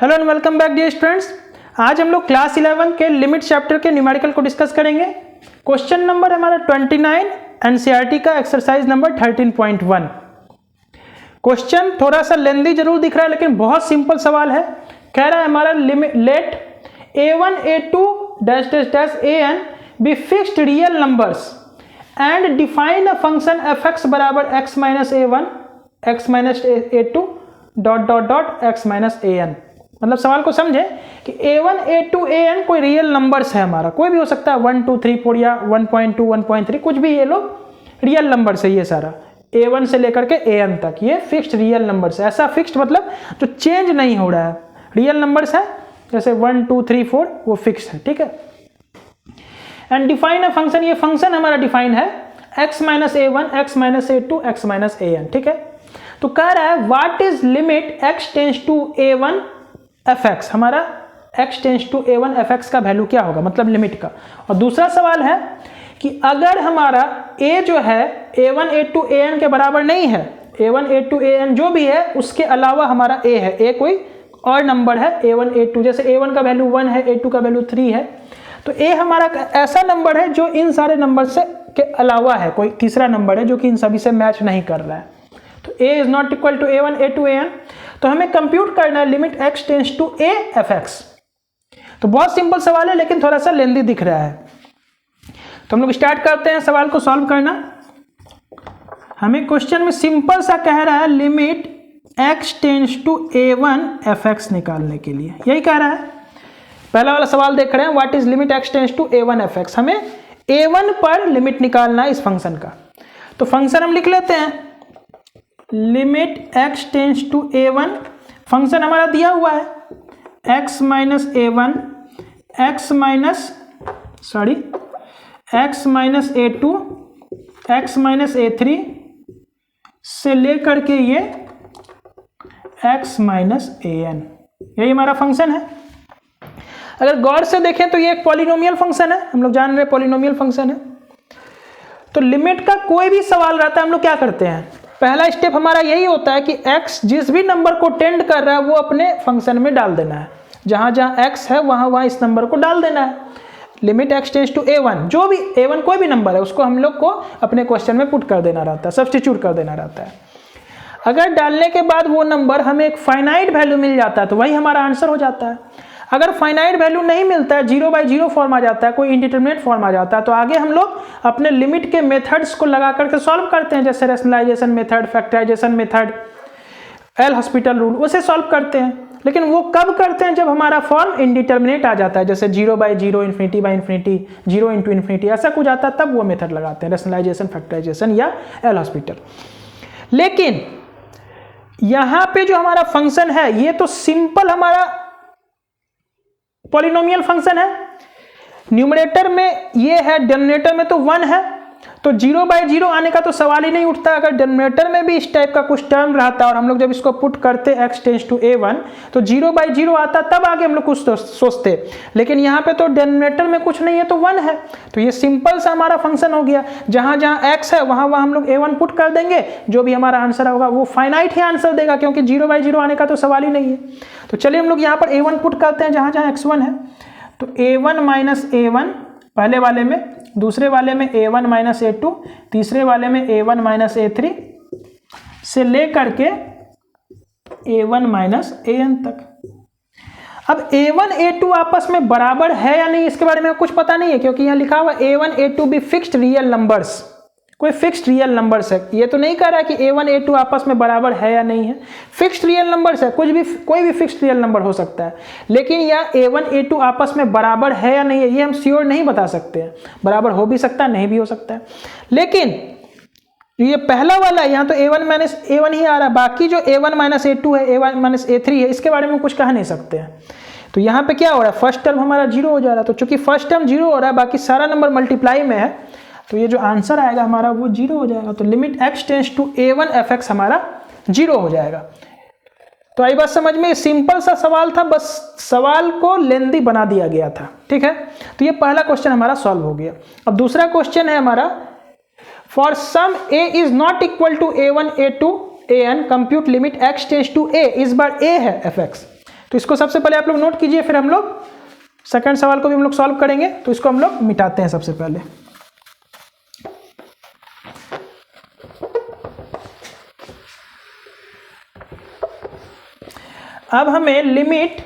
Hello and welcome back dear students. आज हम लोग क्लास 11 के लिमिट चैप्टर के न्यूमेरिकल को डिस्कस करेंगे। क्वेश्चन नंबर हमारा 29 एनसीईआरटी का एक्सरसाइज नंबर 13.1। क्वेश्चन थोड़ा सा लेंदी जरूर दिख रहा है लेकिन बहुत सिंपल सवाल है। कह रहा है हमारा let a1 a2 dash dash dash an be fixed real numbers and define a function fx बराबर x minus a1 x minus a2 dot dot डॉट x माइनस an। मतलब सवाल को समझे कि a1 a2 an कोई रियल नंबर्स है, हमारा कोई भी हो सकता है 1 2 3 4 या 1.2 1.3 कुछ भी, ये लोग रियल नंबर्स है। ये सारा a1 से लेकर के an तक ये फिक्स्ड रियल नंबर्स है। ऐसा फिक्स्ड मतलब जो चेंज नहीं हो रहा है, रियल नंबर्स है जैसे 1 2 3 4 वो फिक्स्ड है, ठीक है। एंड डिफाइन अ फंक्शन, ये फंक्शन हमारा डिफाइन है x minus a1 x minus a2 x minus an, ठीक है। तो कह रहा है what is limit x tends to a1 fx, हमारा x tends to a1 fx का वैल्यू क्या होगा, मतलब लिमिट का। और दूसरा सवाल है कि अगर हमारा a जो है a1 a2 an के बराबर नहीं है, a1 a2 an जो भी है उसके अलावा हमारा a है, a कोई और नंबर है a1 a2, जैसे a1 का वैल्यू 1 है a2 का वैल्यू 3 है, तो a हमारा ऐसा नंबर है जो इन सारे नंबर से के अलावा है, कोई तीसरा नंबर है जो कि इन सभी से मैच नहीं कर रहा है। तो a is not equal to a1 a2 an। तो हमें कंप्यूट करना है limit x tends to a fx। तो बहुत सिंपल सवाल है लेकिन थोड़ा सा लेंदी दिख रहा है। तो हम लोग स्टार्ट करते हैं सवाल को सॉल्व करना। हमें क्वेश्चन में सिंपल सा कह रहा है limit x tends to a1 fx निकालने के लिए, यही कह रहा है। पहला वाला सवाल देख रहे हैं what is limit x tends to a1 fx। हमें a1 पर लिमिट निकालना है इस फंक्शन का। तो फंक्शन हम लिख लेते हैं limit x tends to a1, function हमारा दिया हुआ है x minus a1 x minus a2 x minus a3 से लेकर के ये x माइनस an, यही हमारा फंक्शन है। अगर गौर से देखें तो ये एक पॉलिनोमियल फंक्शन है, हम लोग जान रहे हैं पॉलिनोमियल फंक्शन है। तो लिमिट का कोई भी सवाल रहता है हम लोग क्या करते हैं, पहला स्टेप हमारा यही होता है कि x जिस भी नंबर को टेंड कर रहा है वो अपने फंक्शन में डाल देना है, जहां जहां x है वहां वहां इस नंबर को डाल देना है। Limit x tends to a1, जो भी a1 कोई भी नंबर है उसको हम लोग को अपने क्वेश्चन में पुट कर देना रहता है, सब्स्टिट्यूट कर देना रहता है। अगर डालने के बाद वो नंबर हमें एक फाइनाइट वैल्यू मिल जाता है तो वही हमारा आंसर हो जाता है। अगर फाइनाइट वैल्यू नहीं मिलता है, 0 बाई 0 फॉर्म आ जाता है, कोई इंडिटरमिनेट फॉर्म आ जाता है, तो आगे हम लोग अपने लिमिट के मेथड्स को लगा करके सॉल्व करते हैं, जैसे rationalization method, factorization method, L Hospital rule, उसे सॉल्व करते हैं। लेकिन वो कब करते हैं, जब हमारा फॉर्म इंडिटरमिनेट आ जाता है, जैसे 0 by 0 infinity by infinity 0 into infinity, ऐसा कुछ आता है तब वो मेथड लगाते हैं, रैशनलाइजेशन, फैक्टराइजेशन या एल हॉस्पिटल। लेकिन यहाँ पे जो हमारा फंक्शन है ये तो सिंपल हमारा पॉलिनोमियल फंक्शन है। न्यूमरेटर में ये है, डिनोमिनेटर में तो 1 है, तो 0 बाई 0 आने का तो सवाल ही नहीं उठता। अगर डिनोमिनेटर में भी इस टाइप का कुछ टर्म रहता और हम लोग जब इसको पुट करते x टेंस टू a1 तो 0 बाई 0 आता, तब आगे हम लोग कुछ सोचते। लेकिन यहाँ पे तो डिनोमिनेटर में कुछ नहीं है तो 1 है, तो ये सिंपल सा हमारा फंक्शन हो गया। जहां जहां x है वहां वहां हम लोग a1 पुट कर देंगे, जो भी हमारा आंसर होगा वो फाइनाइट ही आंसर देगा, क्योंकि 0 बाई 0 आने का तो सवाल ही नहीं है। तो चलिए हम लोग यहाँ पर a1 पुट करते हैं जहां जहां x1 है। तो a1 माइनस a1 पहले वाले में, दूसरे वाले में a1 माइनस a2, तीसरे वाले में a1 माइनस a3 से लेकर के a1 माइनस an तक। अब a1 a2 आपस में बराबर है या नहीं इसके बारे में कुछ पता नहीं है, क्योंकि यहाँ लिखा हुआ a1 a2 भी फिक्स्ड रियल नंबर्स, कोई फिक्स्ड रियल नंबर्स है। ये तो नहीं कह रहा है कि a1 a2 आपस में बराबर है या नहीं है, फिक्स्ड रियल नंबर्स है, कोई भी फिक्स्ड रियल नंबर हो सकता है। लेकिन यह a1 a2 आपस में बराबर है या नहीं है ये हम श्योर नहीं बता सकते हैं, बराबर हो भी सकता है नहीं भी हो सकता है। लेकिन ये पहला वाला यहाँ तो a1 माइनस a1 ही आ रहा है, बाकी जो a1 माइनस a2 है, a1 माइनस a3 है, इसके बारे में कुछ कह नहीं सकते हैं। तो यहाँ पे क्या हो रहा है, फर्स्ट टर्म हमारा 0 हो जा रहा है। तो चूंकि फर्स्ट टर्म 0 हो रहा है, बाकी सारा नंबर मल्टीप्लाई में है, तो ये जो आंसर आएगा हमारा वो 0 हो जाएगा। तो limit x tends to a1 fx हमारा 0 हो जाएगा। तो आई बात समझ में, सिंपल सा सवाल था, बस सवाल को लेंदी बना दिया गया था, ठीक है। तो ये पहला क्वेश्चन हमारा सॉल्व हो गया। अब दूसरा क्वेश्चन है हमारा for some a is not equal to a1 a2 an compute limit x tends to a, इस बार a है fx। तो इसको सबसे पहले आप लोग नोट कीजिए, फिर हम लोग सेकंड सवाल को भी हम लोग सॉल्व करेंगे। तो इसको हम लोग मिटाते हैं सबसे पहले। अब हमें limit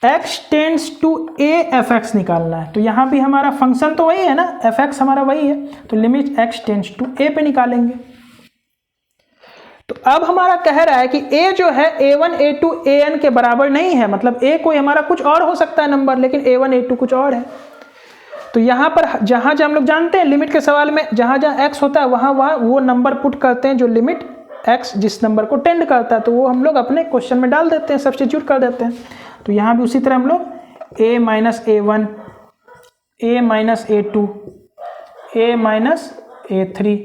x tends to a fx निकालना है। तो यहाँ भी हमारा फंक्शन तो वही है ना, fx हमारा वही है, तो limit x tends to a पे निकालेंगे। तो अब हमारा कह रहा है कि a जो है a1 a2 an के बराबर नहीं है, मतलब a कोई हमारा कुछ और हो सकता है नंबर, लेकिन a1 a2 कुछ और है। तो यहाँ पर जहाँ जहाँ हम लोग जानते हैं लिमिट के सवाल में जहाँ जहाँ x होता है वहाँ वहाँ वो नंबर पुट करते हैं जो लिमिट x जिस नंबर को टेंड करता है, तो वो हम लोग अपने क्वेश्चन में डाल देते हैं, सब्स्टिट्यूट कर देते हैं। तो यहाँ भी उसी तरह हम लोग a minus a1 a minus a2 a minus a3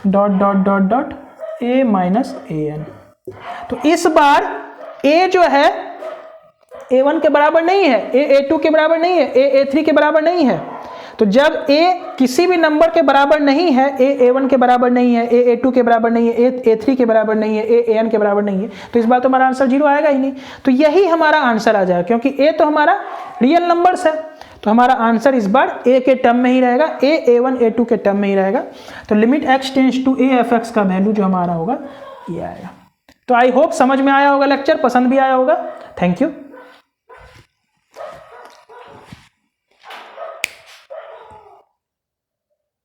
dot dot dot dot a minus an। तो इस बार a जो है a1 के बराबर नहीं है, a a2 के बराबर नहीं है, a a3 के बराबर नहीं है। तो जब a किसी भी नंबर के बराबर नहीं है, a a1 के बराबर नहीं है, a a2 के बराबर नहीं है, a a3 के बराबर नहीं है, a an के बराबर नहीं है, तो इस बार तो हमारा आंसर 0 आएगा ही नहीं। तो यही हमारा आंसर आ जाएगा, क्योंकि a तो हमारा रियल नंबर्स है, तो हमारा आंसर इस बार a के टर्म में ही रहेगा, a a1 a2 के टर्म में ही रहेगा। तो limit x tends to a fx का वैल्यू जो हमारा होगा ये आएगा। तो आई होप समझ में आया होगा लेक्चर, पसंद भी आया होगा। Thank you.